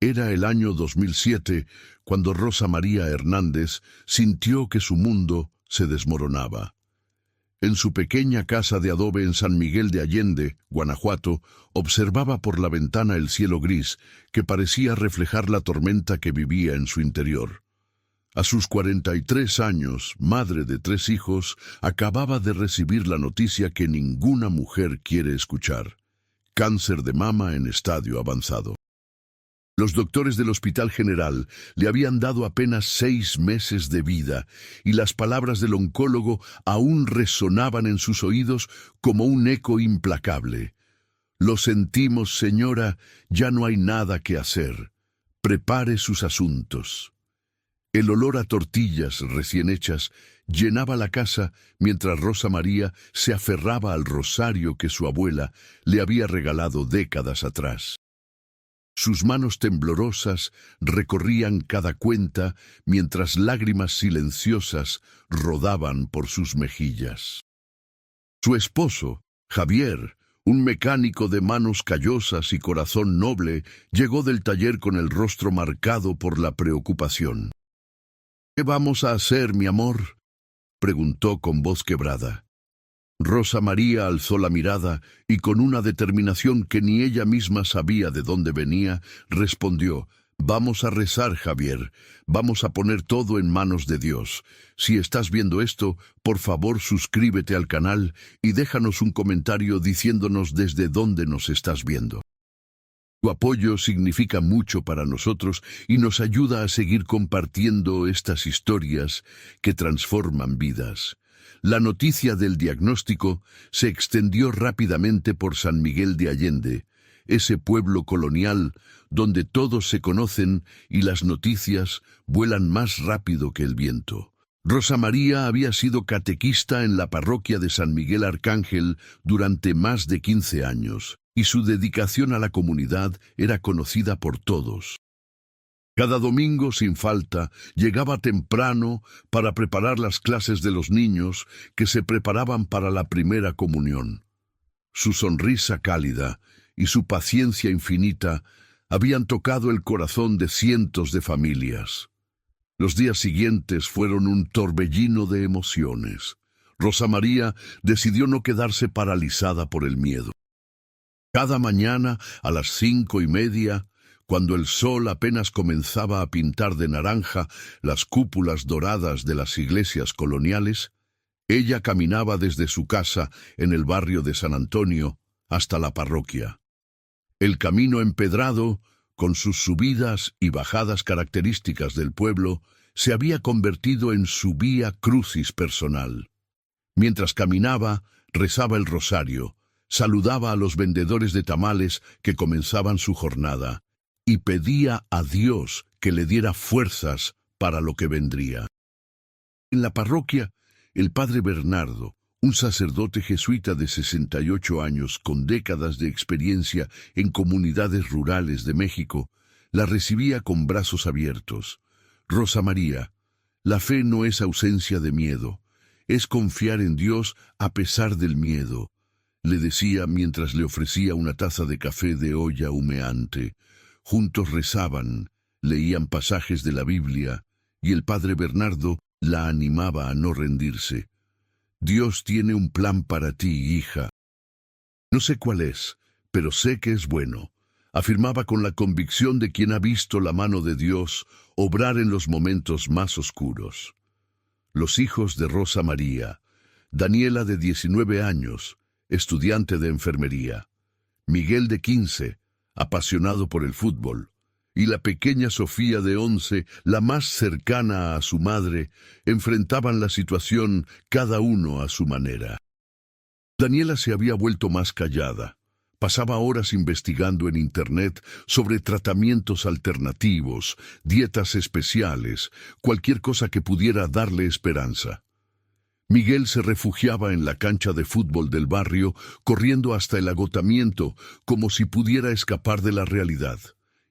Era el año 2007 cuando Rosa María Hernández sintió que su mundo se desmoronaba. En su pequeña casa de adobe en San Miguel de Allende, Guanajuato, observaba por la ventana el cielo gris que parecía reflejar la tormenta que vivía en su interior. A sus 43 años, madre de 3 hijos, acababa de recibir la noticia que ninguna mujer quiere escuchar: cáncer de mama en estadio avanzado. Los doctores del Hospital General le habían dado apenas 6 meses de vida y las palabras del oncólogo aún resonaban en sus oídos como un eco implacable. Lo sentimos, señora, ya no hay nada que hacer. Prepare sus asuntos. El olor a tortillas recién hechas llenaba la casa mientras Rosa María se aferraba al rosario que su abuela le había regalado décadas atrás. Sus manos temblorosas recorrían cada cuenta mientras lágrimas silenciosas rodaban por sus mejillas. Su esposo, Javier, un mecánico de manos callosas y corazón noble, llegó del taller con el rostro marcado por la preocupación. «¿Qué vamos a hacer, mi amor?», preguntó con voz quebrada. Rosa María alzó la mirada y con una determinación que ni ella misma sabía de dónde venía, respondió: «Vamos a rezar, Javier. Vamos a poner todo en manos de Dios. Si estás viendo esto, por favor suscríbete al canal y déjanos un comentario diciéndonos desde dónde nos estás viendo. Tu apoyo significa mucho para nosotros y nos ayuda a seguir compartiendo estas historias que transforman vidas». La noticia del diagnóstico se extendió rápidamente por San Miguel de Allende, ese pueblo colonial donde todos se conocen y las noticias vuelan más rápido que el viento. Rosa María había sido catequista en la parroquia de San Miguel Arcángel durante más de 15 años, y su dedicación a la comunidad era conocida por todos. Cada domingo, sin falta, llegaba temprano para preparar las clases de los niños que se preparaban para la primera comunión. Su sonrisa cálida y su paciencia infinita habían tocado el corazón de cientos de familias. Los días siguientes fueron un torbellino de emociones. Rosa María decidió no quedarse paralizada por el miedo. Cada mañana, a las 5:30, cuando el sol apenas comenzaba a pintar de naranja las cúpulas doradas de las iglesias coloniales, ella caminaba desde su casa en el barrio de San Antonio hasta la parroquia. El camino empedrado, con sus subidas y bajadas características del pueblo, se había convertido en su vía crucis personal. Mientras caminaba, rezaba el rosario, saludaba a los vendedores de tamales que comenzaban su jornada, y pedía a Dios que le diera fuerzas para lo que vendría. En la parroquia, el padre Bernardo, un sacerdote jesuita de 68 años con décadas de experiencia en comunidades rurales de México, la recibía con brazos abiertos. «Rosa María, la fe no es ausencia de miedo, es confiar en Dios a pesar del miedo», le decía mientras le ofrecía una taza de café de olla humeante. Juntos rezaban, leían pasajes de la Biblia, y el padre Bernardo la animaba a no rendirse. «Dios tiene un plan para ti, hija. No sé cuál es, pero sé que es bueno», afirmaba con la convicción de quien ha visto la mano de Dios obrar en los momentos más oscuros. Los hijos de Rosa María: Daniela, de 19 años, estudiante de enfermería; Miguel, de 15, apasionado por el fútbol; y la pequeña Sofía, de 11, la más cercana a su madre, enfrentaban la situación cada uno a su manera. Daniela se había vuelto más callada. Pasaba horas investigando en Internet sobre tratamientos alternativos, dietas especiales, cualquier cosa que pudiera darle esperanza. Miguel se refugiaba en la cancha de fútbol del barrio, corriendo hasta el agotamiento, como si pudiera escapar de la realidad.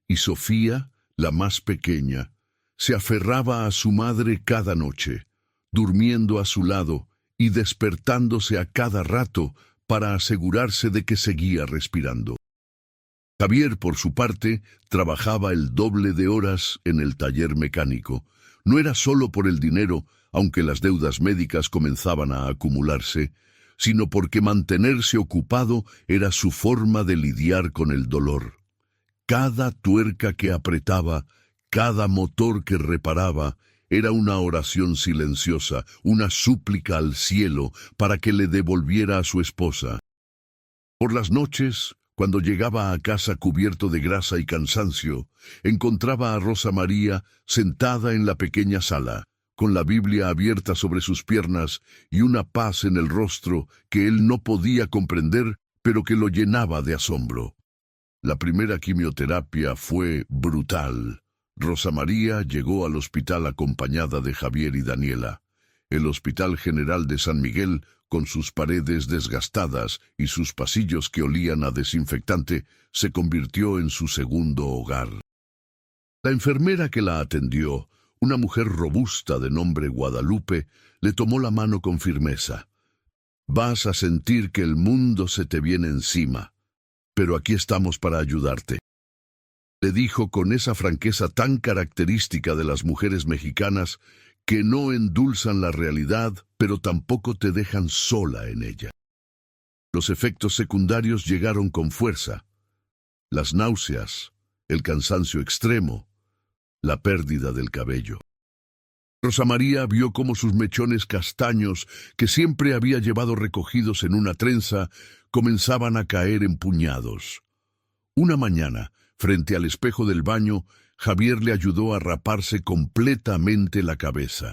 Y Sofía, la más pequeña, se aferraba a su madre cada noche, durmiendo a su lado y despertándose a cada rato para asegurarse de que seguía respirando. Javier, por su parte, trabajaba el doble de horas en el taller mecánico. No era solo por el dinero, aunque las deudas médicas comenzaban a acumularse, sino porque mantenerse ocupado era su forma de lidiar con el dolor. Cada tuerca que apretaba, cada motor que reparaba, era una oración silenciosa, una súplica al cielo para que le devolviera a su esposa. Por las noches, cuando llegaba a casa cubierto de grasa y cansancio, encontraba a Rosa María sentada en la pequeña sala, con la Biblia abierta sobre sus piernas y una paz en el rostro que él no podía comprender, pero que lo llenaba de asombro. La primera quimioterapia fue brutal. Rosa María llegó al hospital acompañada de Javier y Daniela. El Hospital General de San Miguel, con sus paredes desgastadas y sus pasillos que olían a desinfectante, se convirtió en su segundo hogar. La enfermera que la atendió, una mujer robusta de nombre Guadalupe, le tomó la mano con firmeza. «Vas a sentir que el mundo se te viene encima, pero aquí estamos para ayudarte», le dijo con esa franqueza tan característica de las mujeres mexicanas que no endulzan la realidad, pero tampoco te dejan sola en ella. Los efectos secundarios llegaron con fuerza: las náuseas, el cansancio extremo, la pérdida del cabello. Rosa María vio cómo sus mechones castaños, que siempre había llevado recogidos en una trenza, comenzaban a caer en puñados. Una mañana, frente al espejo del baño, Javier le ayudó a raparse completamente la cabeza.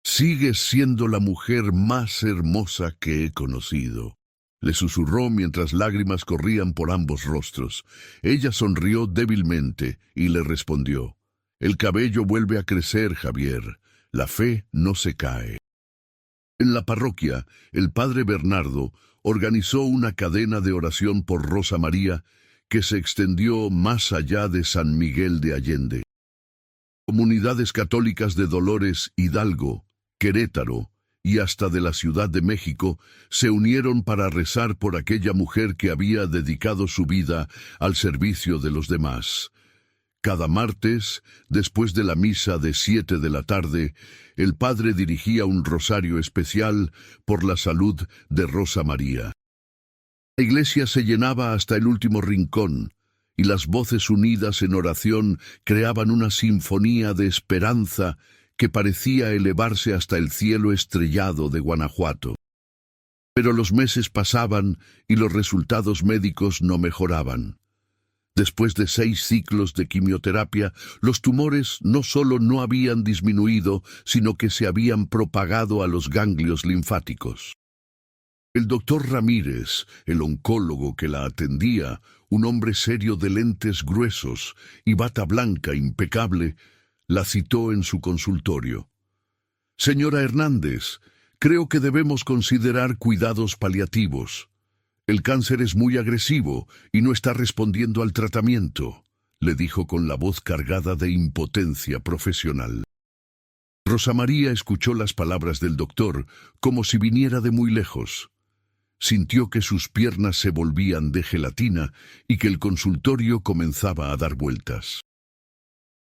«Sigues siendo la mujer más hermosa que he conocido», le susurró mientras lágrimas corrían por ambos rostros. Ella sonrió débilmente y le respondió: «El cabello vuelve a crecer, Javier. La fe no se cae». En la parroquia, el padre Bernardo organizó una cadena de oración por Rosa María que se extendió más allá de San Miguel de Allende. Comunidades católicas de Dolores, Hidalgo, Querétaro y hasta de la Ciudad de México se unieron para rezar por aquella mujer que había dedicado su vida al servicio de los demás. Cada martes, después de la misa de 7 de la tarde, el padre dirigía un rosario especial por la salud de Rosa María. La iglesia se llenaba hasta el último rincón, y las voces unidas en oración creaban una sinfonía de esperanza que parecía elevarse hasta el cielo estrellado de Guanajuato. Pero los meses pasaban y los resultados médicos no mejoraban. Después de 6 ciclos de quimioterapia, los tumores no solo no habían disminuido, sino que se habían propagado a los ganglios linfáticos. El doctor Ramírez, el oncólogo que la atendía, un hombre serio de lentes gruesos y bata blanca impecable, la citó en su consultorio. «Señora Hernández, creo que debemos considerar cuidados paliativos. El cáncer es muy agresivo y no está respondiendo al tratamiento», le dijo con la voz cargada de impotencia profesional. Rosa María escuchó las palabras del doctor como si viniera de muy lejos. Sintió que sus piernas se volvían de gelatina y que el consultorio comenzaba a dar vueltas.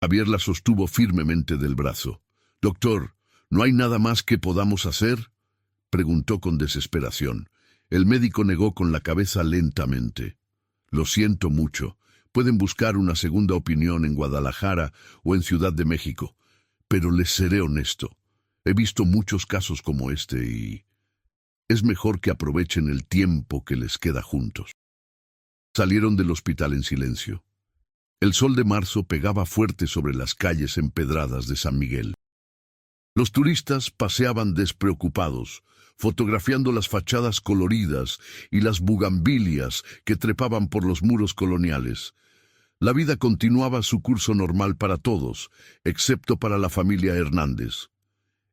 Javier la sostuvo firmemente del brazo. «Doctor, ¿no hay nada más que podamos hacer?», preguntó con desesperación. El médico negó con la cabeza lentamente. «Lo siento mucho. Pueden buscar una segunda opinión en Guadalajara o en Ciudad de México. Pero les seré honesto. He visto muchos casos como este y es mejor que aprovechen el tiempo que les queda juntos». Salieron del hospital en silencio. El sol de marzo pegaba fuerte sobre las calles empedradas de San Miguel. Los turistas paseaban despreocupados, fotografiando las fachadas coloridas y las bugambilias que trepaban por los muros coloniales. La vida continuaba su curso normal para todos, excepto para la familia Hernández.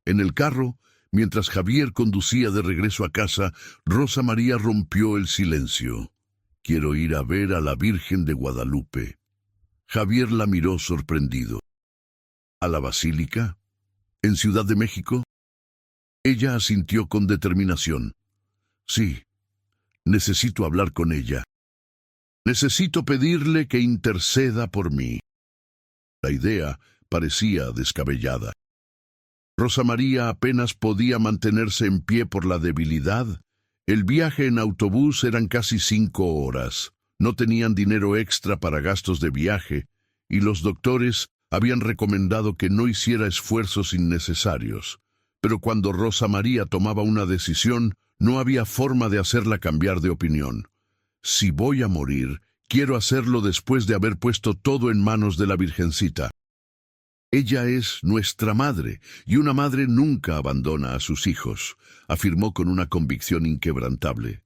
En el carro, mientras Javier conducía de regreso a casa, Rosa María rompió el silencio. «Quiero ir a ver a la Virgen de Guadalupe». Javier la miró sorprendido. «¿A la Basílica? ¿En Ciudad de México?». Ella asintió con determinación. «Sí, necesito hablar con ella». Necesito pedirle que interceda por mí. La idea parecía descabellada. Rosa María apenas podía mantenerse en pie por la debilidad. El viaje en autobús eran casi 5 horas. No tenían dinero extra para gastos de viaje, y los doctores habían recomendado que no hiciera esfuerzos innecesarios. Pero cuando Rosa María tomaba una decisión, no había forma de hacerla cambiar de opinión. Si voy a morir, quiero hacerlo después de haber puesto todo en manos de la Virgencita. Ella es nuestra madre, y una madre nunca abandona a sus hijos, afirmó con una convicción inquebrantable.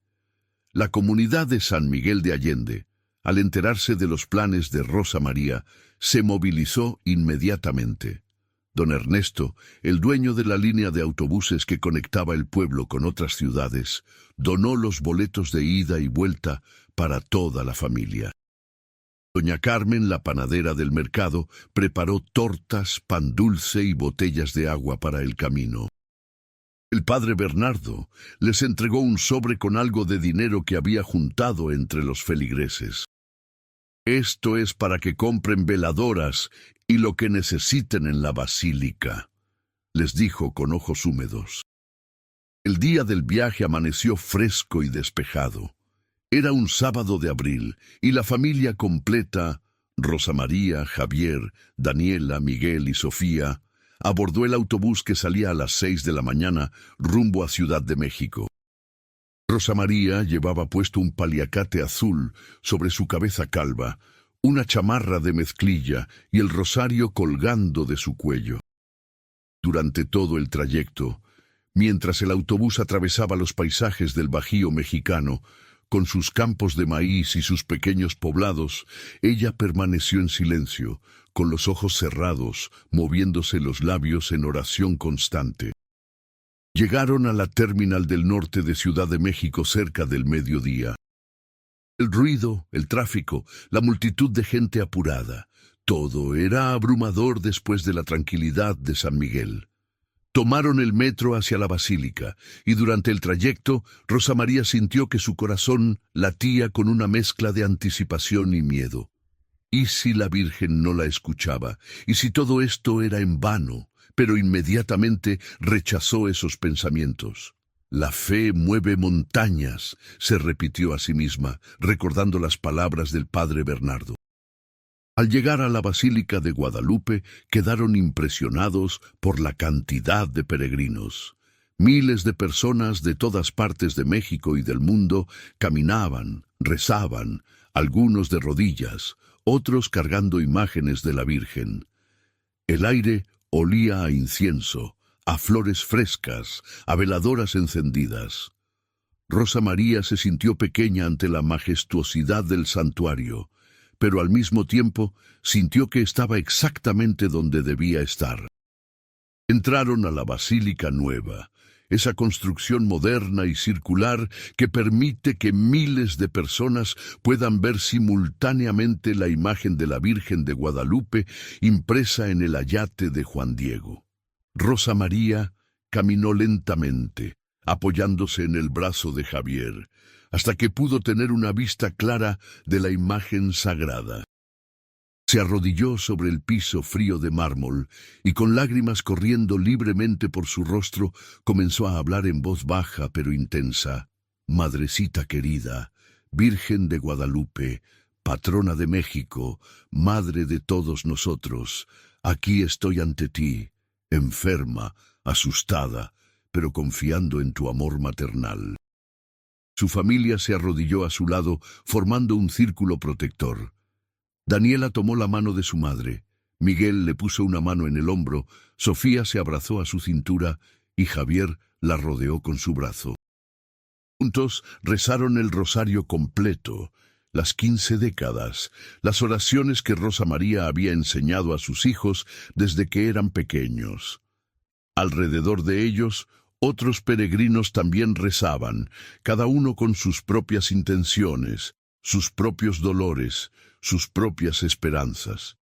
La comunidad de San Miguel de Allende, al enterarse de los planes de Rosa María, se movilizó inmediatamente. Don Ernesto, el dueño de la línea de autobuses que conectaba el pueblo con otras ciudades, donó los boletos de ida y vuelta para toda la familia. Doña Carmen, la panadera del mercado, preparó tortas, pan dulce y botellas de agua para el camino. El padre Bernardo les entregó un sobre con algo de dinero que había juntado entre los feligreses. Esto es para que compren veladoras y lo que necesiten en la basílica, les dijo con ojos húmedos. El día del viaje amaneció fresco y despejado. Era un sábado de abril y la familia completa, Rosa María, Javier, Daniela, Miguel y Sofía, abordó el autobús que salía a las 6 de la mañana rumbo a Ciudad de México. Rosa María llevaba puesto un paliacate azul sobre su cabeza calva, una chamarra de mezclilla y el rosario colgando de su cuello. Durante todo el trayecto, mientras el autobús atravesaba los paisajes del Bajío mexicano, con sus campos de maíz y sus pequeños poblados, ella permaneció en silencio, con los ojos cerrados, moviéndose los labios en oración constante. Llegaron a la terminal del norte de Ciudad de México cerca del mediodía. El ruido, el tráfico, la multitud de gente apurada, todo era abrumador después de la tranquilidad de San Miguel. Tomaron el metro hacia la basílica, y durante el trayecto, Rosa María sintió que su corazón latía con una mezcla de anticipación y miedo. ¿Y si la Virgen no la escuchaba? ¿Y si todo esto era en vano? Pero inmediatamente rechazó esos pensamientos. La fe mueve montañas, se repitió a sí misma, recordando las palabras del padre Bernardo. Al llegar a la Basílica de Guadalupe, quedaron impresionados por la cantidad de peregrinos. Miles de personas de todas partes de México y del mundo caminaban, rezaban, algunos de rodillas, otros cargando imágenes de la Virgen. El aire olía a incienso, a flores frescas, a veladoras encendidas. Rosa María se sintió pequeña ante la majestuosidad del santuario, pero al mismo tiempo sintió que estaba exactamente donde debía estar. Entraron a la Basílica Nueva, esa construcción moderna y circular que permite que miles de personas puedan ver simultáneamente la imagen de la Virgen de Guadalupe impresa en el ayate de Juan Diego. Rosa María caminó lentamente, apoyándose en el brazo de Javier, hasta que pudo tener una vista clara de la imagen sagrada. Se arrodilló sobre el piso frío de mármol y con lágrimas corriendo libremente por su rostro comenzó a hablar en voz baja pero intensa. Madrecita querida, Virgen de Guadalupe, patrona de México, madre de todos nosotros, aquí estoy ante ti, enferma, asustada, pero confiando en tu amor maternal. Su familia se arrodilló a su lado, formando un círculo protector. Daniela tomó la mano de su madre, Miguel le puso una mano en el hombro, Sofía se abrazó a su cintura y Javier la rodeó con su brazo. Juntos rezaron el rosario completo, las 15 décadas, las oraciones que Rosa María había enseñado a sus hijos desde que eran pequeños. Alrededor de ellos, otros peregrinos también rezaban, cada uno con sus propias intenciones, sus propios dolores, sus propias esperanzas.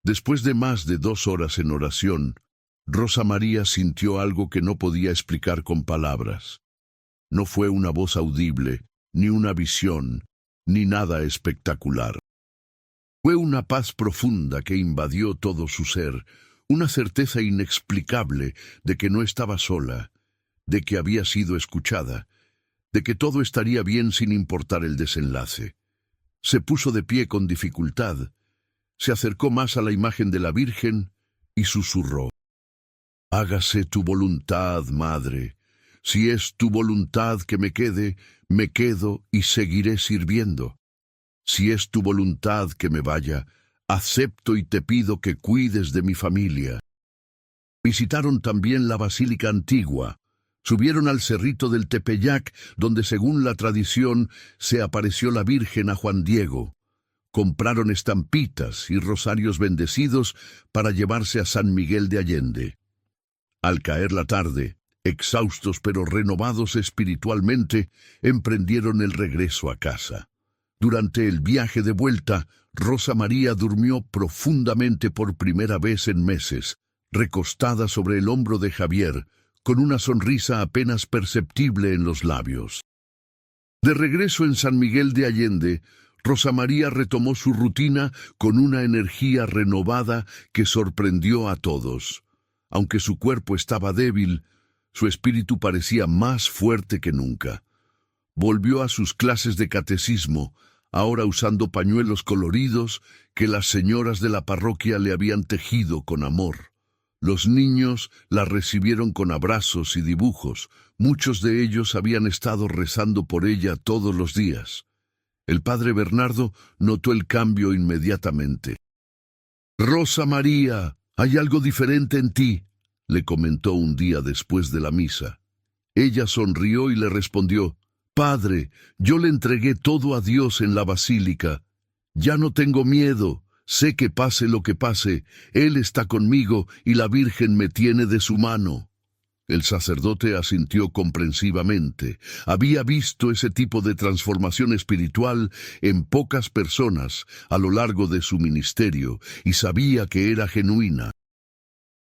Después de más de 2 horas en oración, Rosa María sintió algo que no podía explicar con palabras. No fue una voz audible, ni una visión, ni nada espectacular. Fue una paz profunda que invadió todo su ser, una certeza inexplicable de que no estaba sola, de que había sido escuchada, de que todo estaría bien sin importar el desenlace. Se puso de pie con dificultad, se acercó más a la imagen de la Virgen y susurró: «Hágase tu voluntad, Madre. Si es tu voluntad que me quedo y seguiré sirviendo. Si es tu voluntad que me vaya, acepto y te pido que cuides de mi familia». Visitaron también la Basílica Antigua. Subieron al cerrito del Tepeyac, donde según la tradición se apareció la Virgen a Juan Diego. Compraron estampitas y rosarios bendecidos para llevarse a San Miguel de Allende. Al caer la tarde, exhaustos pero renovados espiritualmente, emprendieron el regreso a casa. Durante el viaje de vuelta, Rosa María durmió profundamente por primera vez en meses, recostada sobre el hombro de Javier, con una sonrisa apenas perceptible en los labios. De regreso en San Miguel de Allende, Rosa María retomó su rutina con una energía renovada que sorprendió a todos. Aunque su cuerpo estaba débil, su espíritu parecía más fuerte que nunca. Volvió a sus clases de catecismo, ahora usando pañuelos coloridos que las señoras de la parroquia le habían tejido con amor. Los niños la recibieron con abrazos y dibujos. Muchos de ellos habían estado rezando por ella todos los días. El padre Bernardo notó el cambio inmediatamente. «Rosa María, hay algo diferente en ti», le comentó un día después de la misa. Ella sonrió y le respondió: «Padre, yo le entregué todo a Dios en la basílica. Ya no tengo miedo. Sé que pase lo que pase, Él está conmigo y la Virgen me tiene de su mano». El sacerdote asintió comprensivamente. Había visto ese tipo de transformación espiritual en pocas personas a lo largo de su ministerio y sabía que era genuina.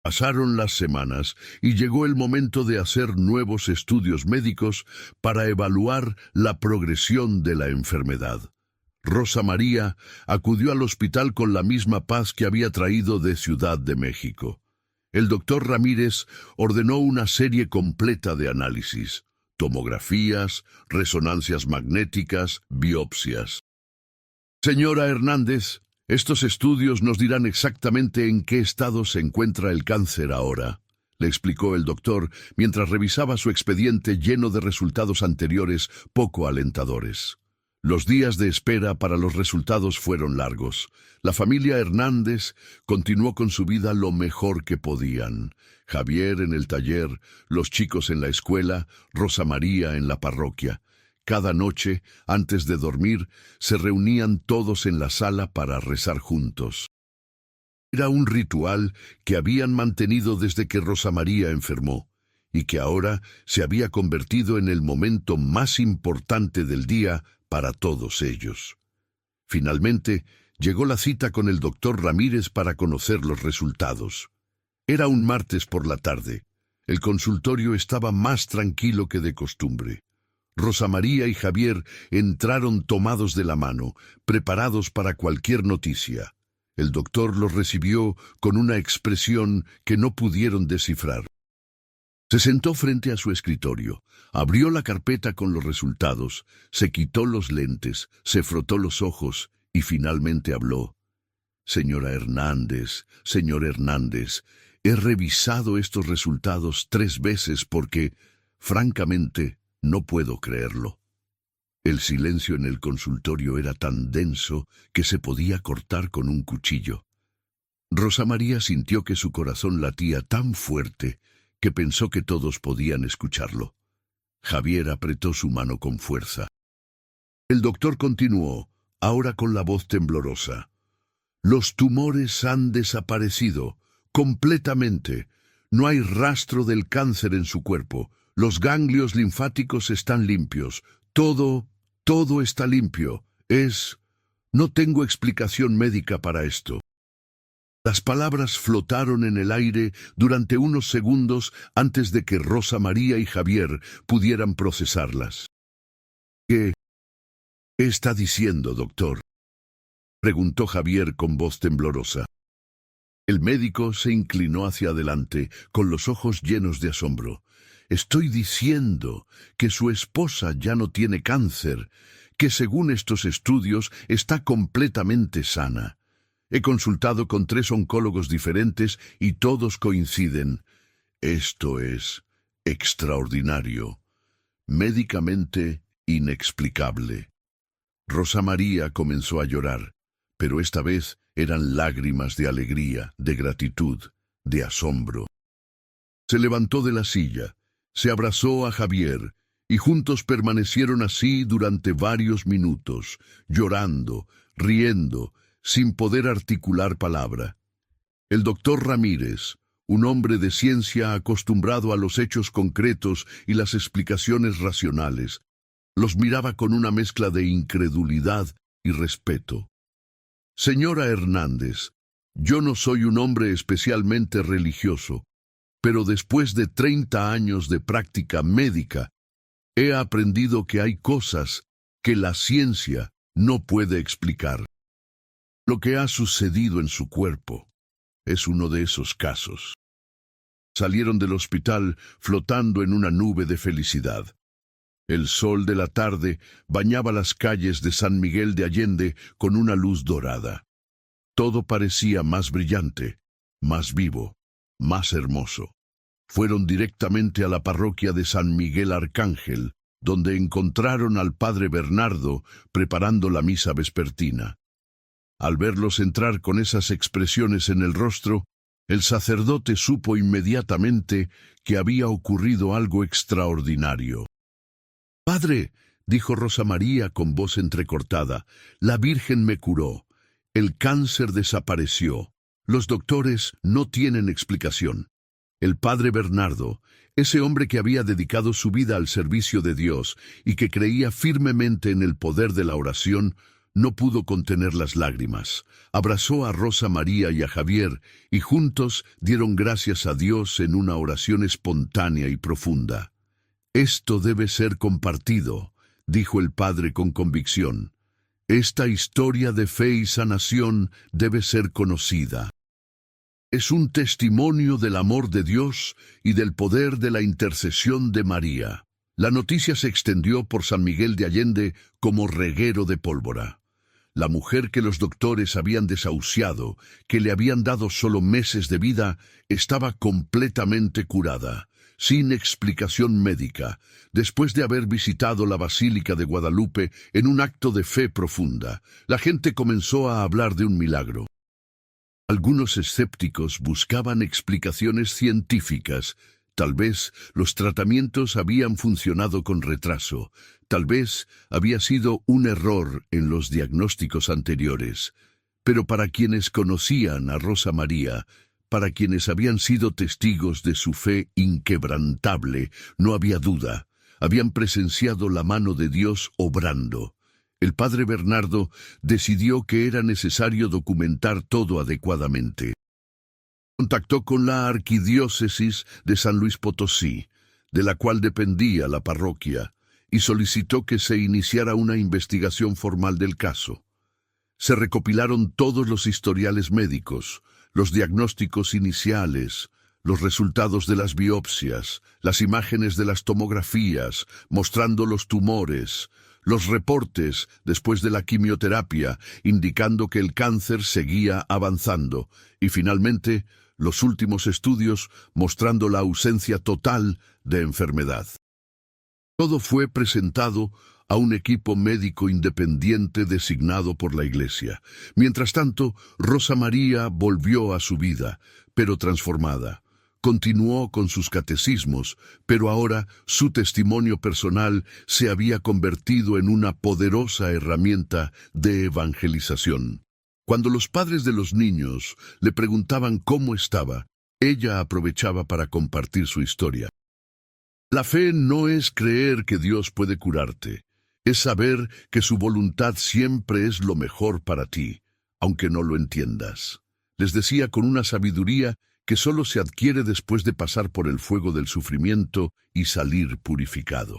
Pasaron las semanas y llegó el momento de hacer nuevos estudios médicos para evaluar la progresión de la enfermedad. Rosa María acudió al hospital con la misma paz que había traído de Ciudad de México. El doctor Ramírez ordenó una serie completa de análisis: tomografías, resonancias magnéticas, biopsias. «Señora Hernández, estos estudios nos dirán exactamente en qué estado se encuentra el cáncer ahora», le explicó el doctor mientras revisaba su expediente lleno de resultados anteriores poco alentadores. Los días de espera para los resultados fueron largos. La familia Hernández continuó con su vida lo mejor que podían. Javier en el taller, los chicos en la escuela, Rosa María en la parroquia. Cada noche, antes de dormir, se reunían todos en la sala para rezar juntos. Era un ritual que habían mantenido desde que Rosa María enfermó, y que ahora se había convertido en el momento más importante del día para todos ellos. Finalmente, llegó la cita con el doctor Ramírez para conocer los resultados. Era un martes por la tarde. El consultorio estaba más tranquilo que de costumbre. Rosa María y Javier entraron tomados de la mano, preparados para cualquier noticia. El doctor los recibió con una expresión que no pudieron descifrar. Se sentó frente a su escritorio, abrió la carpeta con los resultados, se quitó los lentes, se frotó los ojos y finalmente habló. «Señora Hernández, señor Hernández, he revisado estos resultados 3 veces porque, francamente, no puedo creerlo». El silencio en el consultorio era tan denso que se podía cortar con un cuchillo. Rosa María sintió que su corazón latía tan fuerte que pensó que todos podían escucharlo. Javier apretó su mano con fuerza. El doctor continuó, ahora con la voz temblorosa. «Los tumores han desaparecido, completamente. No hay rastro del cáncer en su cuerpo. Los ganglios linfáticos están limpios. Todo está limpio. No tengo explicación médica para esto». Las palabras flotaron en el aire durante unos segundos antes de que Rosa María y Javier pudieran procesarlas. «¿Qué? ¿Qué está diciendo, doctor?, preguntó Javier con voz temblorosa. El médico se inclinó hacia adelante, con los ojos llenos de asombro. Estoy diciendo que su esposa ya no tiene cáncer, que según estos estudios está completamente sana. He consultado con 3 oncólogos diferentes y todos coinciden. Esto es extraordinario, médicamente inexplicable. Rosa María comenzó a llorar, pero esta vez eran lágrimas de alegría, de gratitud, de asombro. Se levantó de la silla, se abrazó a Javier, y juntos permanecieron así durante varios minutos, llorando, riendo, sin poder articular palabra. El doctor Ramírez, un hombre de ciencia acostumbrado a los hechos concretos y las explicaciones racionales, los miraba con una mezcla de incredulidad y respeto. Señora Hernández, yo no soy un hombre especialmente religioso, pero después de 30 años de práctica médica, he aprendido que hay cosas que la ciencia no puede explicar. Lo que ha sucedido en su cuerpo es uno de esos casos. Salieron del hospital flotando en una nube de felicidad. El sol de la tarde bañaba las calles de San Miguel de Allende con una luz dorada. Todo parecía más brillante, más vivo, más hermoso. Fueron directamente a la parroquia de San Miguel Arcángel, donde encontraron al padre Bernardo preparando la misa vespertina. Al verlos entrar con esas expresiones en el rostro, el sacerdote supo inmediatamente que había ocurrido algo extraordinario. «Padre», dijo Rosa María con voz entrecortada, «la Virgen me curó. El cáncer desapareció. Los doctores no tienen explicación. El padre Bernardo, ese hombre que había dedicado su vida al servicio de Dios y que creía firmemente en el poder de la oración, no pudo contener las lágrimas. Abrazó a Rosa María y a Javier y juntos dieron gracias a Dios en una oración espontánea y profunda. «Esto debe ser compartido», dijo el padre con convicción. «Esta historia de fe y sanación debe ser conocida. Es un testimonio del amor de Dios y del poder de la intercesión de María». La noticia se extendió por San Miguel de Allende como reguero de pólvora. La mujer que los doctores habían desahuciado, que le habían dado solo meses de vida, estaba completamente curada, sin explicación médica, después de haber visitado la Basílica de Guadalupe en un acto de fe profunda. La gente comenzó a hablar de un milagro. Algunos escépticos buscaban explicaciones científicas. Tal vez los tratamientos habían funcionado con retraso. Tal vez había sido un error en los diagnósticos anteriores. Pero para quienes conocían a Rosa María, para quienes habían sido testigos de su fe inquebrantable, no había duda. Habían presenciado la mano de Dios obrando. El padre Bernardo decidió que era necesario documentar todo adecuadamente. Contactó con la arquidiócesis de San Luis Potosí, de la cual dependía la parroquia, y solicitó que se iniciara una investigación formal del caso. Se recopilaron todos los historiales médicos, los diagnósticos iniciales, los resultados de las biopsias, las imágenes de las tomografías, mostrando los tumores, los reportes después de la quimioterapia, indicando que el cáncer seguía avanzando, y finalmente los últimos estudios mostrando la ausencia total de enfermedad. Todo fue presentado a un equipo médico independiente designado por la Iglesia. Mientras tanto, Rosa María volvió a su vida, pero transformada. Continuó con sus catecismos, pero ahora su testimonio personal se había convertido en una poderosa herramienta de evangelización. Cuando los padres de los niños le preguntaban cómo estaba, ella aprovechaba para compartir su historia. La fe no es creer que Dios puede curarte, es saber que su voluntad siempre es lo mejor para ti, aunque no lo entiendas. Les decía con una sabiduría que solo se adquiere después de pasar por el fuego del sufrimiento y salir purificado.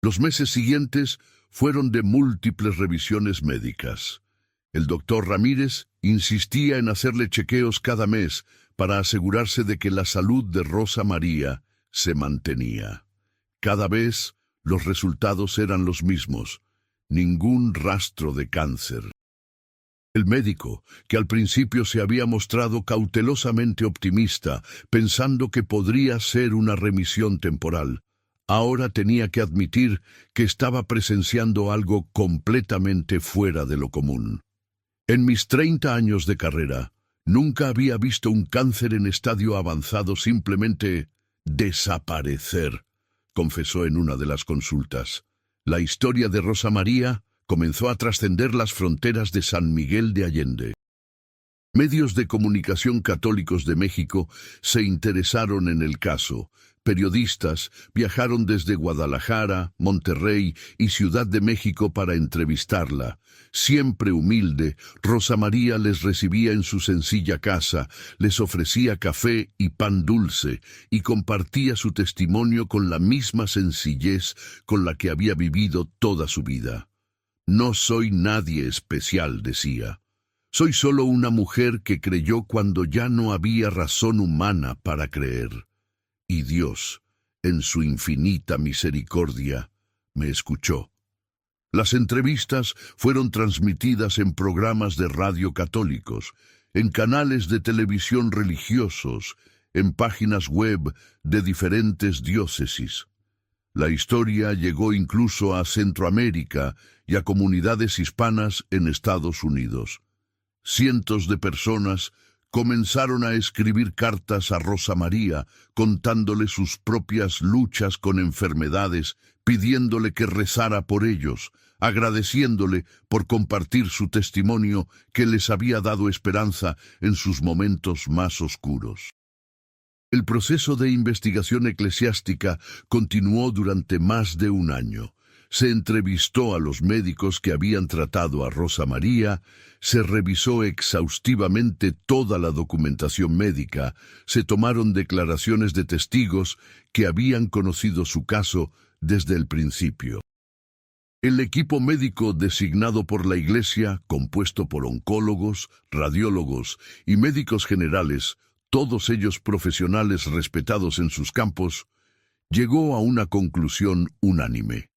Los meses siguientes fueron de múltiples revisiones médicas. El doctor Ramírez insistía en hacerle chequeos cada mes para asegurarse de que la salud de Rosa María se mantenía. Cada vez los resultados eran los mismos, ningún rastro de cáncer. El médico, que al principio se había mostrado cautelosamente optimista, pensando que podría ser una remisión temporal, ahora tenía que admitir que estaba presenciando algo completamente fuera de lo común. En mis 30 años de carrera, nunca había visto un cáncer en estadio avanzado simplemente desaparecer, confesó en una de las consultas. La historia de Rosa María comenzó a trascender las fronteras de San Miguel de Allende. Medios de comunicación católicos de México se interesaron en el caso. Periodistas viajaron desde Guadalajara, Monterrey y Ciudad de México para entrevistarla. Siempre humilde, Rosa María les recibía en su sencilla casa, les ofrecía café y pan dulce y compartía su testimonio con la misma sencillez con la que había vivido toda su vida. No soy nadie especial, decía. Soy solo una mujer que creyó cuando ya no había razón humana para creer. Y Dios, en su infinita misericordia, me escuchó. Las entrevistas fueron transmitidas en programas de radio católicos, en canales de televisión religiosos, en páginas web de diferentes diócesis. La historia llegó incluso a Centroamérica y a comunidades hispanas en Estados Unidos. Cientos de personas comenzaron a escribir cartas a Rosa María, contándole sus propias luchas con enfermedades, pidiéndole que rezara por ellos, agradeciéndole por compartir su testimonio que les había dado esperanza en sus momentos más oscuros. El proceso de investigación eclesiástica continuó durante más de un año. Se entrevistó a los médicos que habían tratado a Rosa María, se revisó exhaustivamente toda la documentación médica, se tomaron declaraciones de testigos que habían conocido su caso desde el principio. El equipo médico designado por la Iglesia, compuesto por oncólogos, radiólogos y médicos generales, todos ellos profesionales respetados en sus campos, llegó a una conclusión unánime.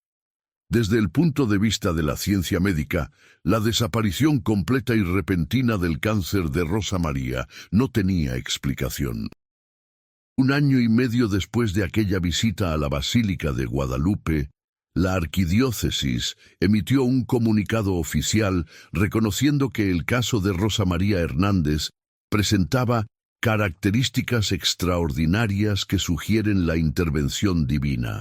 Desde el punto de vista de la ciencia médica, la desaparición completa y repentina del cáncer de Rosa María no tenía explicación. 1 año y medio después de aquella visita a la Basílica de Guadalupe, la arquidiócesis emitió un comunicado oficial reconociendo que el caso de Rosa María Hernández presentaba características extraordinarias que sugieren la intervención divina.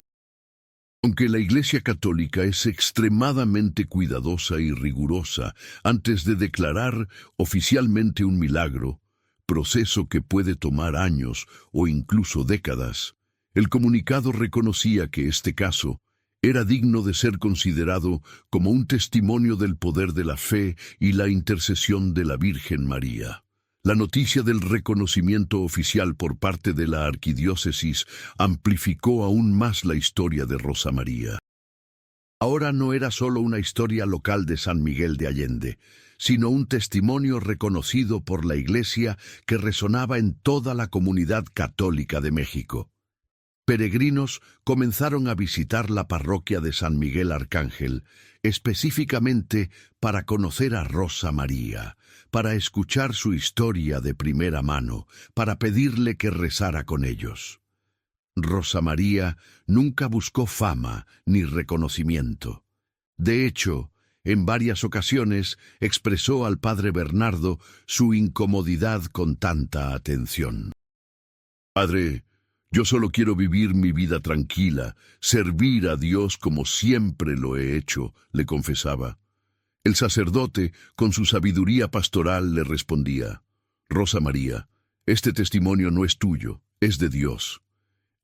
Aunque la Iglesia Católica es extremadamente cuidadosa y rigurosa antes de declarar oficialmente un milagro, proceso que puede tomar años o incluso décadas, el comunicado reconocía que este caso era digno de ser considerado como un testimonio del poder de la fe y la intercesión de la Virgen María. La noticia del reconocimiento oficial por parte de la arquidiócesis amplificó aún más la historia de Rosa María. Ahora no era solo una historia local de San Miguel de Allende, sino un testimonio reconocido por la Iglesia que resonaba en toda la comunidad católica de México. Peregrinos comenzaron a visitar la parroquia de San Miguel Arcángel, específicamente para conocer a Rosa María, para escuchar su historia de primera mano, para pedirle que rezara con ellos. Rosa María nunca buscó fama ni reconocimiento. De hecho, en varias ocasiones expresó al padre Bernardo su incomodidad con tanta atención. «Padre, yo solo quiero vivir mi vida tranquila, servir a Dios como siempre lo he hecho», le confesaba. El sacerdote, con su sabiduría pastoral, le respondía: «Rosa María, este testimonio no es tuyo, es de Dios.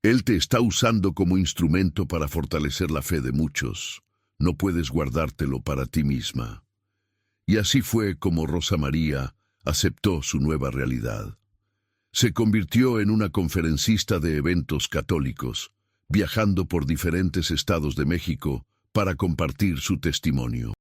Él te está usando como instrumento para fortalecer la fe de muchos. No puedes guardártelo para ti misma». Y así fue como Rosa María aceptó su nueva realidad. Se convirtió en una conferencista de eventos católicos, viajando por diferentes estados de México para compartir su testimonio.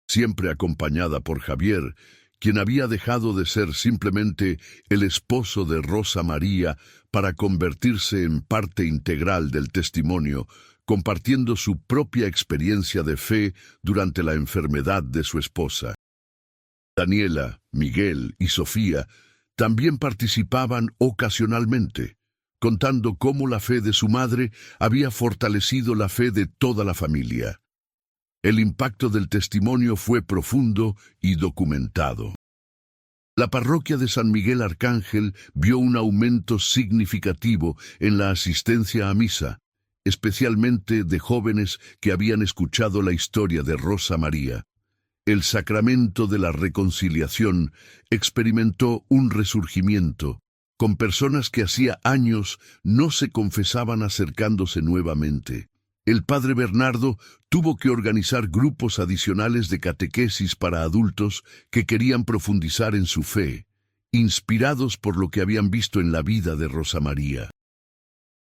Siempre acompañada por Javier, quien había dejado de ser simplemente el esposo de Rosa María para convertirse en parte integral del testimonio, compartiendo su propia experiencia de fe durante la enfermedad de su esposa. Daniela, Miguel y Sofía también participaban ocasionalmente, contando cómo la fe de su madre había fortalecido la fe de toda la familia. El impacto del testimonio fue profundo y documentado. La parroquia de San Miguel Arcángel vio un aumento significativo en la asistencia a misa, especialmente de jóvenes que habían escuchado la historia de Rosa María. El sacramento de la reconciliación experimentó un resurgimiento, con personas que hacía años no se confesaban acercándose nuevamente. El padre Bernardo tuvo que organizar grupos adicionales de catequesis para adultos que querían profundizar en su fe, inspirados por lo que habían visto en la vida de Rosa María.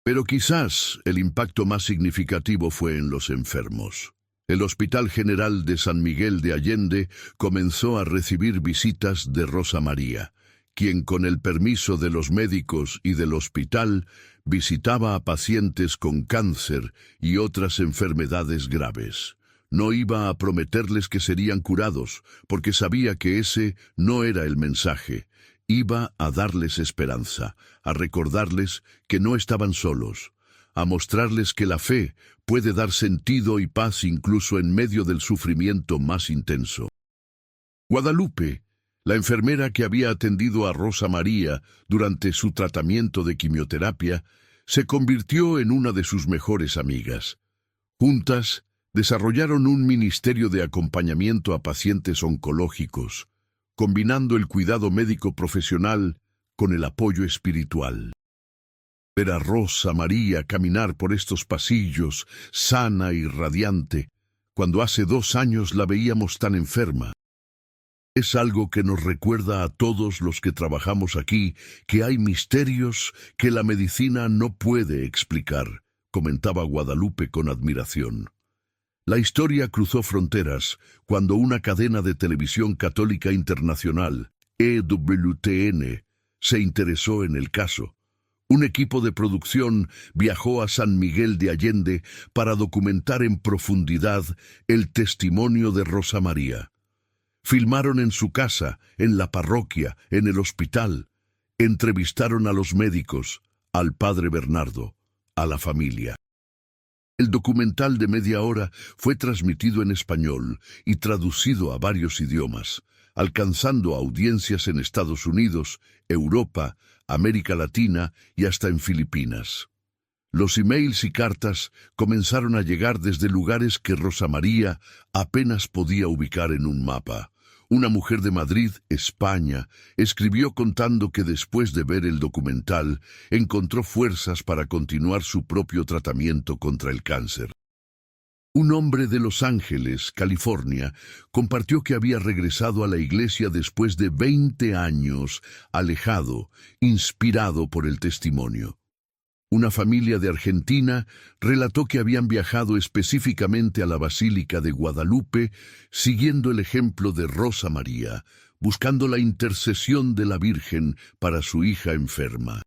Pero quizás el impacto más significativo fue en los enfermos. El Hospital General de San Miguel de Allende comenzó a recibir visitas de Rosa María, quien con el permiso de los médicos y del hospital visitaba a pacientes con cáncer y otras enfermedades graves. No iba a prometerles que serían curados, porque sabía que ese no era el mensaje. Iba a darles esperanza, a recordarles que no estaban solos, a mostrarles que la fe puede dar sentido y paz incluso en medio del sufrimiento más intenso. Guadalupe, la enfermera que había atendido a Rosa María durante su tratamiento de quimioterapia, se convirtió en una de sus mejores amigas. Juntas, desarrollaron un ministerio de acompañamiento a pacientes oncológicos, combinando el cuidado médico profesional con el apoyo espiritual. Ver a Rosa María caminar por estos pasillos, sana y radiante, cuando hace 2 años la veíamos tan enferma. Es algo que nos recuerda a todos los que trabajamos aquí que hay misterios que la medicina no puede explicar, comentaba Guadalupe con admiración. La historia cruzó fronteras cuando una cadena de televisión católica internacional, EWTN, se interesó en el caso. Un equipo de producción viajó a San Miguel de Allende para documentar en profundidad el testimonio de Rosa María. Filmaron en su casa, en la parroquia, en el hospital. Entrevistaron a los médicos, al padre Bernardo, a la familia. El documental de media hora fue transmitido en español y traducido a varios idiomas, alcanzando audiencias en Estados Unidos, Europa, América Latina y hasta en Filipinas. Los emails y cartas comenzaron a llegar desde lugares que Rosa María apenas podía ubicar en un mapa. Una mujer de Madrid, España, escribió contando que después de ver el documental encontró fuerzas para continuar su propio tratamiento contra el cáncer. Un hombre de Los Ángeles, California, compartió que había regresado a la iglesia después de 20 años, alejado, inspirado por el testimonio. Una familia de Argentina relató que habían viajado específicamente a la Basílica de Guadalupe, siguiendo el ejemplo de Rosa María, buscando la intercesión de la Virgen para su hija enferma.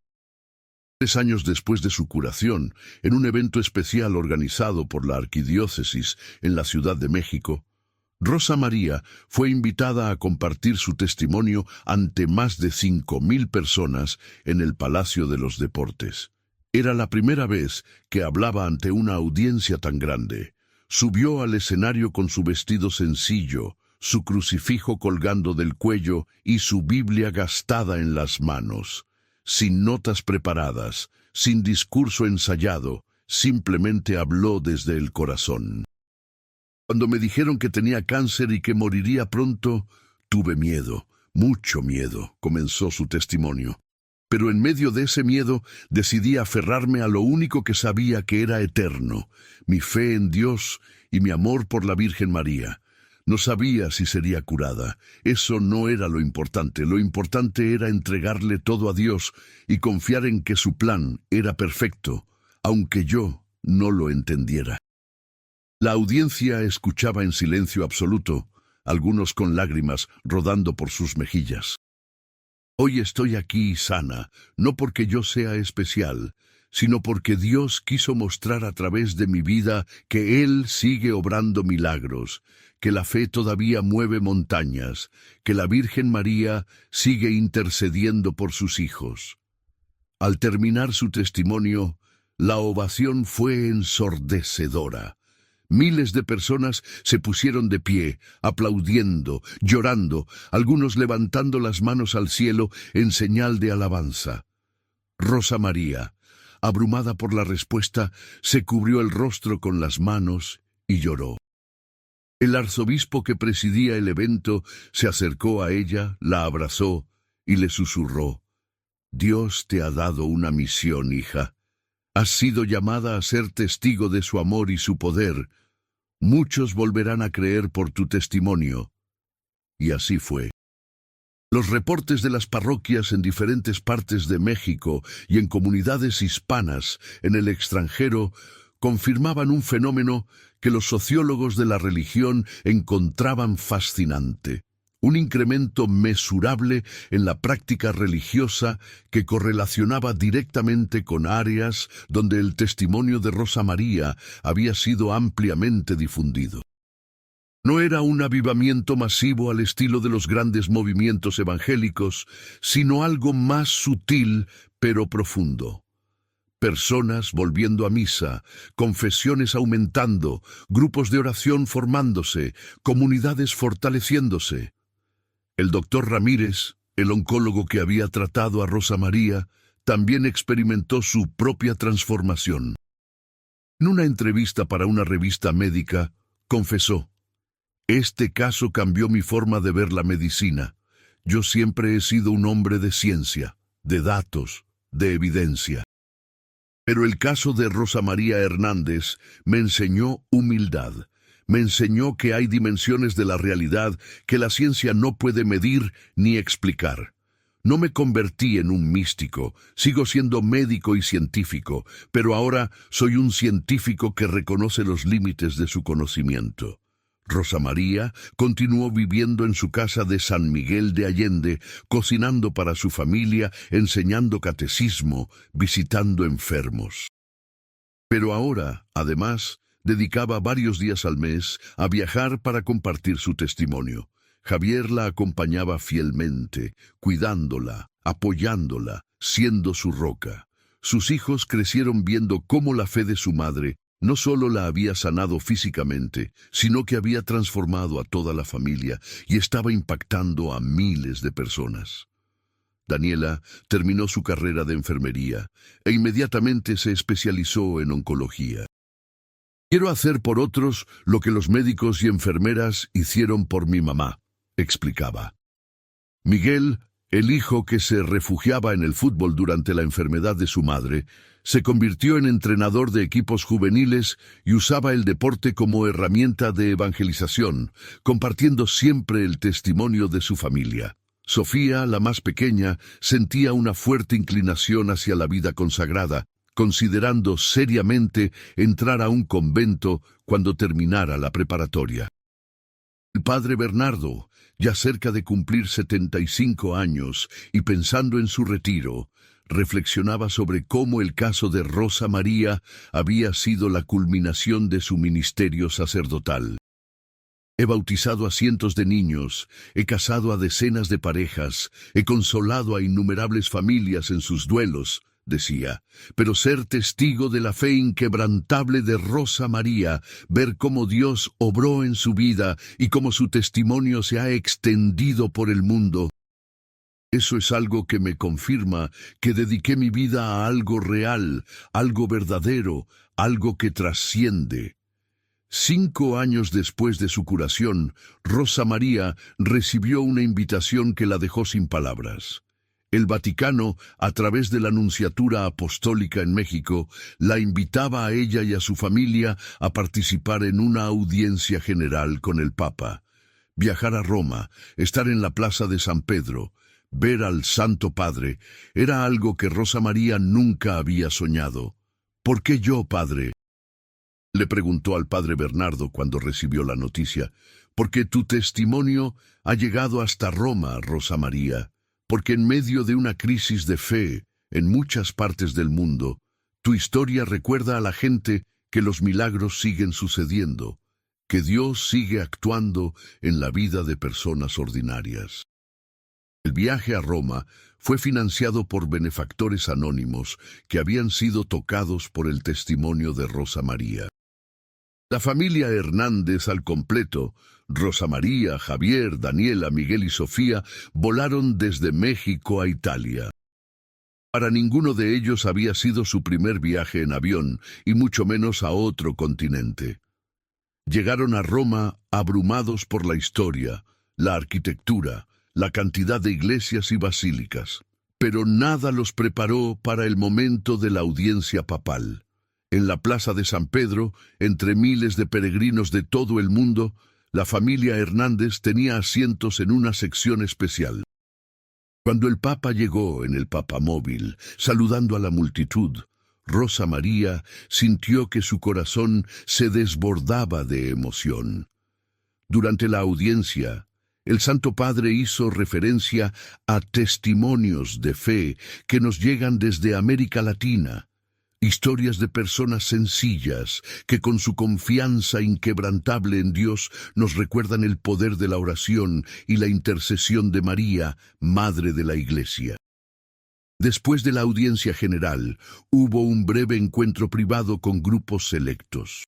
3 años después de su curación, en un evento especial organizado por la Arquidiócesis en la Ciudad de México, Rosa María fue invitada a compartir su testimonio ante más de 5,000 personas en el Palacio de los Deportes. Era la primera vez que hablaba ante una audiencia tan grande. Subió al escenario con su vestido sencillo, su crucifijo colgando del cuello y su Biblia gastada en las manos. Sin notas preparadas, sin discurso ensayado, simplemente habló desde el corazón. Cuando me dijeron que tenía cáncer y que moriría pronto, tuve miedo, mucho miedo, comenzó su testimonio. Pero en medio de ese miedo decidí aferrarme a lo único que sabía que era eterno, mi fe en Dios y mi amor por la Virgen María. No sabía si sería curada. Eso no era lo importante era entregarle todo a Dios y confiar en que su plan era perfecto, aunque yo no lo entendiera. La audiencia escuchaba en silencio absoluto, algunos con lágrimas rodando por sus mejillas. Hoy estoy aquí sana, no porque yo sea especial, sino porque Dios quiso mostrar a través de mi vida que Él sigue obrando milagros, que la fe todavía mueve montañas, que la Virgen María sigue intercediendo por sus hijos. Al terminar su testimonio, la ovación fue ensordecedora. Miles de personas se pusieron de pie, aplaudiendo, llorando, algunos levantando las manos al cielo en señal de alabanza. Rosa María, abrumada por la respuesta, se cubrió el rostro con las manos y lloró. El arzobispo que presidía el evento se acercó a ella, la abrazó y le susurró: «Dios te ha dado una misión, hija. Has sido llamada a ser testigo de su amor y su poder. Muchos volverán a creer por tu testimonio». Y así fue. Los reportes de las parroquias en diferentes partes de México y en comunidades hispanas en el extranjero confirmaban un fenómeno que los sociólogos de la religión encontraban fascinante. Un incremento mesurable en la práctica religiosa que correlacionaba directamente con áreas donde el testimonio de Rosa María había sido ampliamente difundido. No era un avivamiento masivo al estilo de los grandes movimientos evangélicos, sino algo más sutil pero profundo. Personas volviendo a misa, confesiones aumentando, grupos de oración formándose, comunidades fortaleciéndose. El doctor Ramírez, el oncólogo que había tratado a Rosa María, también experimentó su propia transformación. En una entrevista para una revista médica, confesó: «Este caso cambió mi forma de ver la medicina. Yo siempre he sido un hombre de ciencia, de datos, de evidencia. Pero el caso de Rosa María Hernández me enseñó humildad. Me enseñó que hay dimensiones de la realidad que la ciencia no puede medir ni explicar. No me convertí en un místico, sigo siendo médico y científico, pero ahora soy un científico que reconoce los límites de su conocimiento». Rosa María continuó viviendo en su casa de San Miguel de Allende, cocinando para su familia, enseñando catecismo, visitando enfermos. Pero ahora, además, dedicaba varios días al mes a viajar para compartir su testimonio. Javier la acompañaba fielmente, cuidándola, apoyándola, siendo su roca. Sus hijos crecieron viendo cómo la fe de su madre no solo la había sanado físicamente, sino que había transformado a toda la familia y estaba impactando a miles de personas. Daniela terminó su carrera de enfermería e inmediatamente se especializó en oncología. «Quiero hacer por otros lo que los médicos y enfermeras hicieron por mi mamá», explicaba. Miguel, el hijo que se refugiaba en el fútbol durante la enfermedad de su madre, se convirtió en entrenador de equipos juveniles y usaba el deporte como herramienta de evangelización, compartiendo siempre el testimonio de su familia. Sofía, la más pequeña, sentía una fuerte inclinación hacia la vida consagrada, considerando seriamente entrar a un convento cuando terminara la preparatoria. El padre Bernardo, ya cerca de cumplir 75 años y pensando en su retiro, reflexionaba sobre cómo el caso de Rosa María había sido la culminación de su ministerio sacerdotal. «He bautizado a cientos de niños, he casado a decenas de parejas, he consolado a innumerables familias en sus duelos», decía, «pero ser testigo de la fe inquebrantable de Rosa María, ver cómo Dios obró en su vida y cómo su testimonio se ha extendido por el mundo, eso es algo que me confirma que dediqué mi vida a algo real, algo verdadero, algo que trasciende». 5 años después de su curación, Rosa María recibió una invitación que la dejó sin palabras. El Vaticano, a través de la Nunciatura Apostólica en México, la invitaba a ella y a su familia a participar en una audiencia general con el Papa. Viajar a Roma, estar en la Plaza de San Pedro, ver al Santo Padre, era algo que Rosa María nunca había soñado. «¿Por qué yo, Padre?», Le preguntó al padre Bernardo cuando recibió la noticia, porque tu testimonio ha llegado hasta Roma, Rosa María, porque en medio de una crisis de fe en muchas partes del mundo, tu historia recuerda a la gente que los milagros siguen sucediendo, que Dios sigue actuando en la vida de personas ordinarias. El viaje a Roma fue financiado por benefactores anónimos que habían sido tocados por el testimonio de Rosa María. La familia Hernández al completo, Rosa María, Javier, Daniela, Miguel y Sofía, volaron desde México a Italia. Para ninguno de ellos había sido su primer viaje en avión, y mucho menos a otro continente. Llegaron a Roma abrumados por la historia, la arquitectura, la cantidad de iglesias y basílicas. Pero nada los preparó para el momento de la audiencia papal. En la plaza de San Pedro, entre miles de peregrinos de todo el mundo, la familia Hernández tenía asientos en una sección especial. Cuando el Papa llegó en el papamóvil, saludando a la multitud, Rosa María sintió que su corazón se desbordaba de emoción. Durante la audiencia, el Santo Padre hizo referencia a testimonios de fe que nos llegan desde América Latina, historias de personas sencillas que con su confianza inquebrantable en Dios nos recuerdan el poder de la oración y la intercesión de María, Madre de la Iglesia. Después de la audiencia general, hubo un breve encuentro privado con grupos selectos.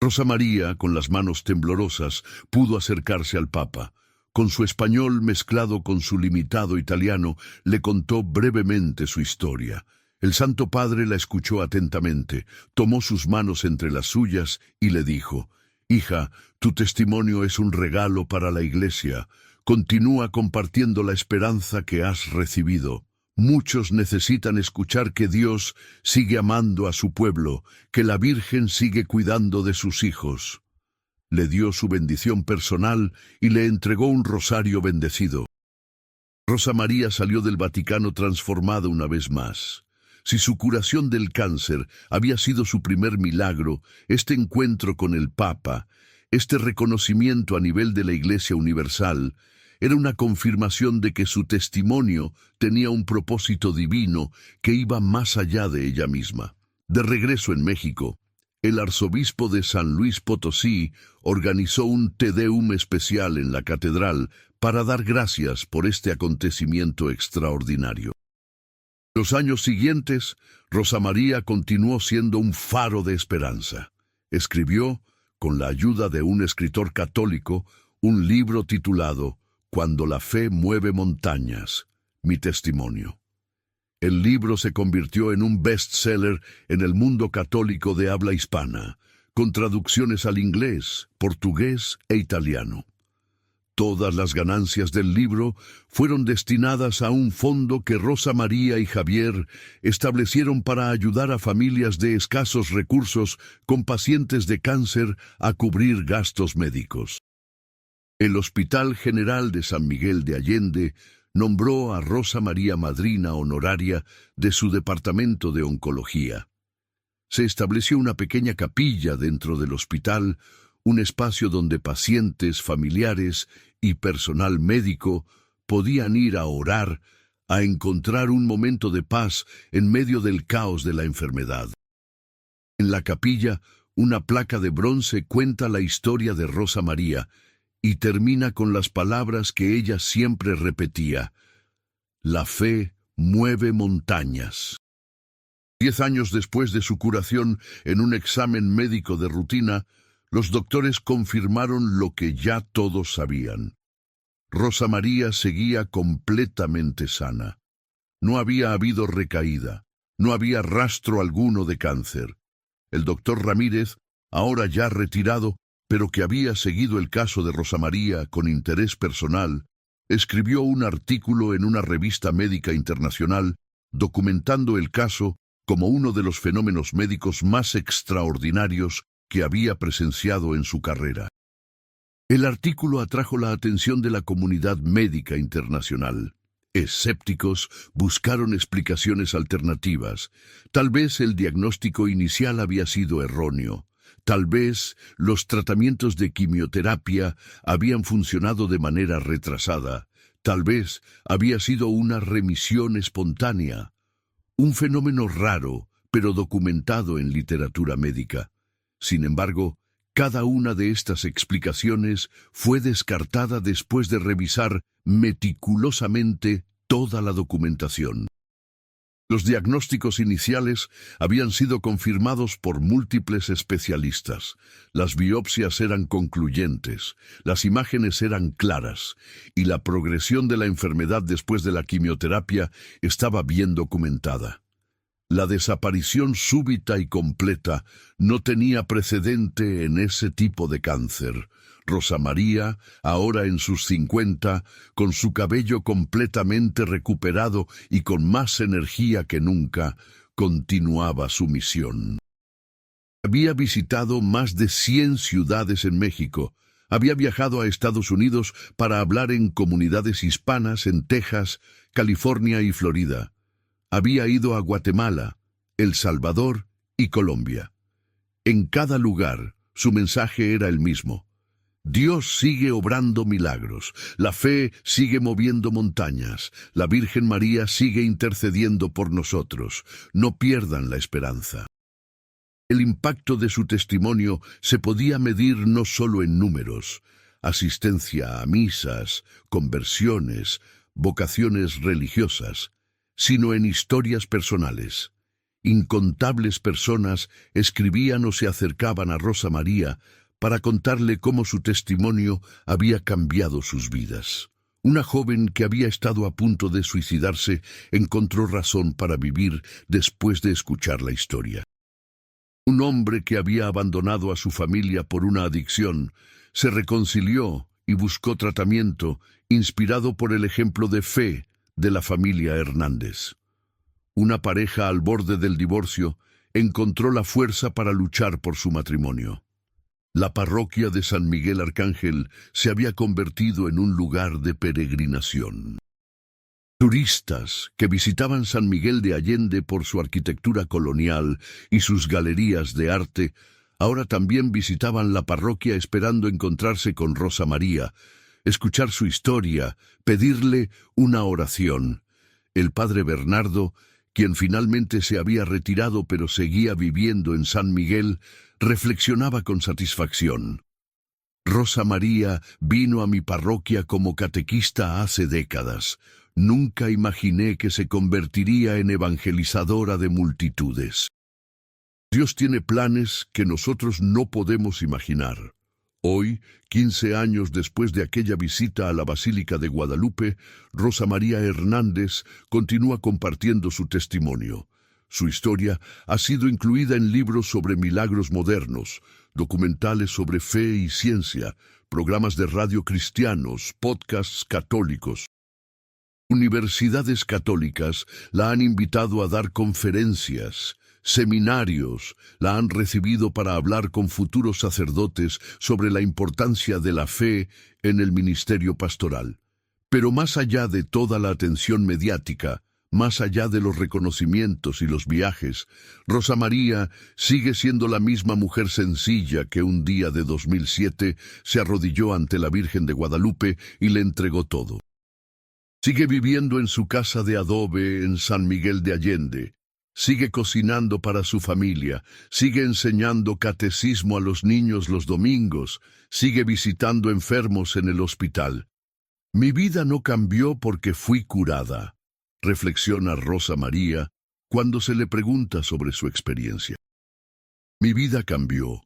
Rosa María, con las manos temblorosas, pudo acercarse al Papa. Con su español mezclado con su limitado italiano, le contó brevemente su historia. El Santo Padre la escuchó atentamente, tomó sus manos entre las suyas y le dijo: «Hija, tu testimonio es un regalo para la Iglesia. Continúa compartiendo la esperanza que has recibido. Muchos necesitan escuchar que Dios sigue amando a su pueblo, que la Virgen sigue cuidando de sus hijos». Le dio su bendición personal y le entregó un rosario bendecido. Rosa María salió del Vaticano transformada una vez más. Si su curación del cáncer había sido su primer milagro, este encuentro con el Papa, este reconocimiento a nivel de la Iglesia Universal, era una confirmación de que su testimonio tenía un propósito divino que iba más allá de ella misma. De regreso en México, el arzobispo de San Luis Potosí organizó un Te Deum especial en la catedral para dar gracias por este acontecimiento extraordinario. Los años siguientes, Rosa María continuó siendo un faro de esperanza. Escribió, con la ayuda de un escritor católico, un libro titulado «Cuando la fe mueve montañas, mi testimonio». El libro se convirtió en un bestseller en el mundo católico de habla hispana, con traducciones al inglés, portugués e italiano. Todas las ganancias del libro fueron destinadas a un fondo que Rosa María y Javier establecieron para ayudar a familias de escasos recursos con pacientes de cáncer a cubrir gastos médicos. El Hospital General de San Miguel de Allende nombró a Rosa María madrina honoraria de su departamento de oncología. Se estableció una pequeña capilla dentro del hospital, un espacio donde pacientes, familiares y personal médico podían ir a orar, a encontrar un momento de paz en medio del caos de la enfermedad. En la capilla, una placa de bronce cuenta la historia de Rosa María y termina con las palabras que ella siempre repetía: «La fe mueve montañas». 10 años después de su curación, en un examen médico de rutina, los doctores confirmaron lo que ya todos sabían. Rosa María seguía completamente sana. No había habido recaída, no había rastro alguno de cáncer. El doctor Ramírez, ahora ya retirado, pero que había seguido el caso de Rosa María con interés personal, escribió un artículo en una revista médica internacional documentando el caso como uno de los fenómenos médicos más extraordinarios que había presenciado en su carrera. El artículo atrajo la atención de la comunidad médica internacional. Escépticos buscaron explicaciones alternativas. Tal vez el diagnóstico inicial había sido erróneo. Tal vez los tratamientos de quimioterapia habían funcionado de manera retrasada. Tal vez había sido una remisión espontánea. Un fenómeno raro, pero documentado en literatura médica. Sin embargo, cada una de estas explicaciones fue descartada después de revisar meticulosamente toda la documentación. Los diagnósticos iniciales habían sido confirmados por múltiples especialistas. Las biopsias eran concluyentes, las imágenes eran claras, y la progresión de la enfermedad después de la quimioterapia estaba bien documentada. La desaparición súbita y completa no tenía precedente en ese tipo de cáncer. Rosa María, ahora en sus 50, con su cabello completamente recuperado y con más energía que nunca, continuaba su misión. Había visitado más de 100 ciudades en México. Había viajado a Estados Unidos para hablar en comunidades hispanas en Texas, California y Florida. Había ido a Guatemala, El Salvador y Colombia. En cada lugar, su mensaje era el mismo. Dios sigue obrando milagros, la fe sigue moviendo montañas, la Virgen María sigue intercediendo por nosotros. No pierdan la esperanza. El impacto de su testimonio se podía medir no solo en números, asistencia a misas, conversiones, vocaciones religiosas, sino en historias personales. Incontables personas escribían o se acercaban a Rosa María para contarle cómo su testimonio había cambiado sus vidas. Una joven que había estado a punto de suicidarse encontró razón para vivir después de escuchar la historia. Un hombre que había abandonado a su familia por una adicción se reconcilió y buscó tratamiento, inspirado por el ejemplo de fe de la familia Hernández. Una pareja al borde del divorcio encontró la fuerza para luchar por su matrimonio. La parroquia de San Miguel Arcángel se había convertido en un lugar de peregrinación. Turistas que visitaban San Miguel de Allende por su arquitectura colonial y sus galerías de arte, ahora también visitaban la parroquia esperando encontrarse con Rosa María, escuchar su historia, pedirle una oración. El padre Bernardo, quien finalmente se había retirado pero seguía viviendo en San Miguel, reflexionaba con satisfacción. Rosa María vino a mi parroquia como catequista hace décadas. Nunca imaginé que se convertiría en evangelizadora de multitudes. Dios tiene planes que nosotros no podemos imaginar. Hoy, 15 años después de aquella visita a la Basílica de Guadalupe, Rosa María Hernández continúa compartiendo su testimonio. Su historia ha sido incluida en libros sobre milagros modernos, documentales sobre fe y ciencia, programas de radio cristianos, podcasts católicos. Universidades católicas la han invitado a dar conferencias, seminarios, la han recibido para hablar con futuros sacerdotes sobre la importancia de la fe en el ministerio pastoral. Pero más allá de toda la atención mediática, más allá de los reconocimientos y los viajes, Rosa María sigue siendo la misma mujer sencilla que un día de 2007 se arrodilló ante la Virgen de Guadalupe y le entregó todo. Sigue viviendo en su casa de adobe en San Miguel de Allende. Sigue cocinando para su familia, sigue enseñando catecismo a los niños los domingos, sigue visitando enfermos en el hospital. Mi vida no cambió porque fui curada, reflexiona Rosa María cuando se le pregunta sobre su experiencia. Mi vida cambió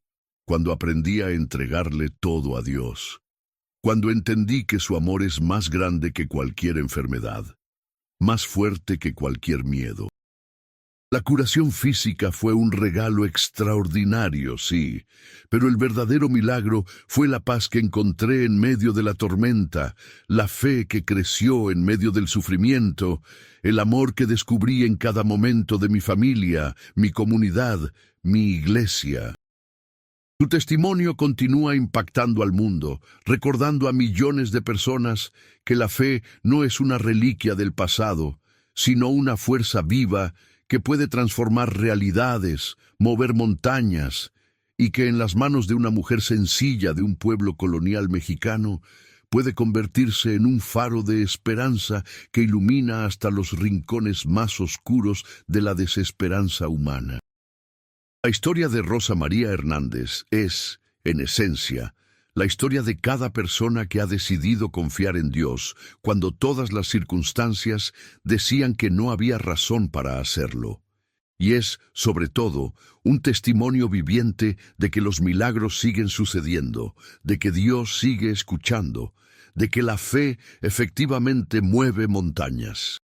cuando aprendí a entregarle todo a Dios, cuando entendí que su amor es más grande que cualquier enfermedad, más fuerte que cualquier miedo. La curación física fue un regalo extraordinario, sí, pero el verdadero milagro fue la paz que encontré en medio de la tormenta, la fe que creció en medio del sufrimiento, el amor que descubrí en cada momento de mi familia, mi comunidad, mi iglesia. Su testimonio continúa impactando al mundo, recordando a millones de personas que la fe no es una reliquia del pasado, sino una fuerza viva que puede transformar realidades, mover montañas y que en las manos de una mujer sencilla de un pueblo colonial mexicano puede convertirse en un faro de esperanza que ilumina hasta los rincones más oscuros de la desesperanza humana. La historia de Rosa María Hernández es, en esencia, la historia de cada persona que ha decidido confiar en Dios cuando todas las circunstancias decían que no había razón para hacerlo. Y es, sobre todo, un testimonio viviente de que los milagros siguen sucediendo, de que Dios sigue escuchando, de que la fe efectivamente mueve montañas.